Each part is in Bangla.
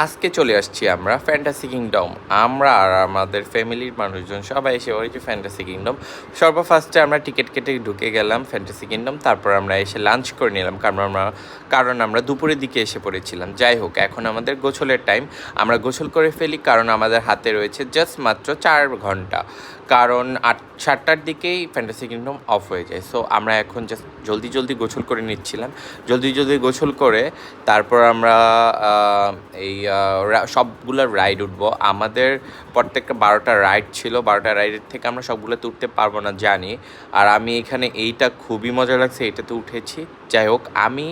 আজকে চলে আসছি আমরা ফ্যান্টাসি কিংডম। আমরা আর আমাদের ফ্যামিলির মানুষজন সবাই এসে পড়েছি ফ্যান্টাসি কিংডম। সর্বফার্স্টে আমরা টিকিট কেটে ঢুকে গেলাম ফ্যান্টাসি কিংডম। তারপর আমরা এসে লাঞ্চ করে নিলাম, কারণ আমরা দুপুরের দিকে এসে পড়েছিলাম। যাই হোক, এখন আমাদের গোসলের টাইম। আমরা গোসল করে ফেলি, কারণ আমাদের হাতে রয়েছে জাস্ট মাত্র 4 ঘন্টা, কারণ 7টার দিকেই ফ্যান্টাসি কিংডম অফ হয়ে যায়। সো আমরা এখন জাস্ট জলদি গোসল করে নিচ্ছিলাম। জলদি গোসল করে তারপর আমরা সবগুলো রাইড উঠবো। আমাদের প্রত্যেকটা 12টা রাইড ছিল, 12টা রাইডের থেকে আমরা সবগুলোতে উঠতে পারবো না জানি। আর আমি এখানে এইটা খুবই মজা লাগছে, এটাতে উঠেছি। যাই হোক, আমি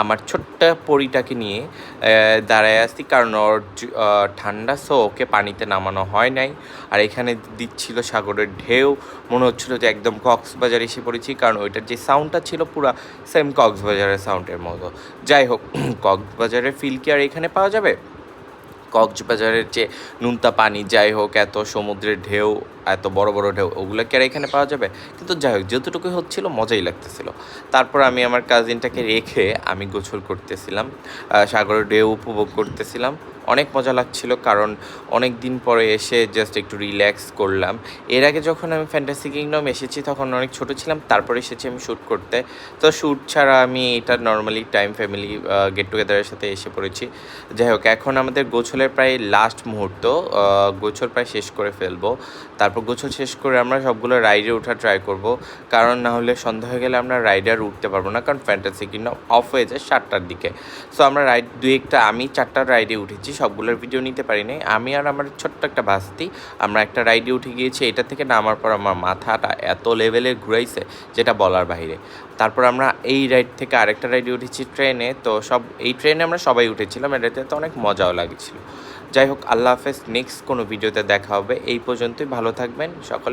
আমার ছোট্ট পরীটাকে নিয়ে দাঁড়ায় আসছি, কারণ ওর ঠান্ডা, সো ওকে পানিতে নামানো হয় নাই। আর এখানে দিচ্ছিল সাগরের ঢেউ, মনে হচ্ছিলো যে একদম কক্সবাজার এসে পড়েছি, কারণ ওইটার যে সাউন্ডটা ছিল পুরো সেম কক্সবাজারের সাউন্ডের মতো। যাই হোক, কক্সবাজারের ফিল কি আর এখানে পাওয়া যাবে? কক্সবাজারের যে নোনতা পানি, যাই হোক, এত সমুদ্রের ঢেউ, এত বড় ঢেউ, ওগুলো কি আর এখানে পাওয়া যাবে? কিন্তু যাই হোক, যতটুকু হচ্ছিল মজাই লাগতেছিল। তারপর আমি আমার কাজিনটাকে রেখে আমি গোসল করতেছিলাম, সাগরের ঢেউ উপভোগ করতেছিলাম। অনেক মজা লাগছিল, কারণ অনেক দিন পরে এসে জাস্ট একটু রিল্যাক্স করলাম। এর আগে যখন আমি ফ্যান্টাসি কিংডম এসেছি তখন অনেক ছোট ছিলাম, তারপরে এসেছি আমি শ্যুট করতে। তো শ্যুট ছাড়া আমি এটা নর্মালি টাইম ফ্যামিলি গেট টুগেদারের সাথে এসে পড়েছি। যাই হোক, এখন আমাদের গোসলের প্রায় লাস্ট মুহূর্ত, গোসল প্রায় শেষ করে ফেলবো। তারপর গোসল শেষ করে আমরা সবগুলো রাইডে ওঠা ট্রাই করব, কারণ না হলে সন্ধ্যা হয়ে গেলে আমরা রাইডার উঠতে পারবো না, কারণ ফ্যান্টাসি কিংডম অফ হয়ে যায় 7টার দিকে। সো আমরা রাইড আমি 4টা রাইডে উঠেছি, সবগুলোর ভিডিও নিতে পারি নাই। আমি আর আমার ছোট্ট একটা ভাস্তি আমরা একটা রাইডে উঠে গিয়েছি। এটা থেকে নামার পর আমার মাথাটা এত লেভেলের ঘুরাইছে যেটা বলার বাইরে। তারপর আমরা এই রাইড থেকে আরেকটা রাইডে উঠেছি ট্রেনে। তো এই ট্রেনে আমরা সবাই উঠেছিলাম, এটাতে তো অনেক মজাও লাগছিল। যাই হোক, আল্লাহ হাফেজ। নেক্সট কোনো ভিডিওতে দেখা হবে। এই পর্যন্তই, ভালো থাকবেন সকলে।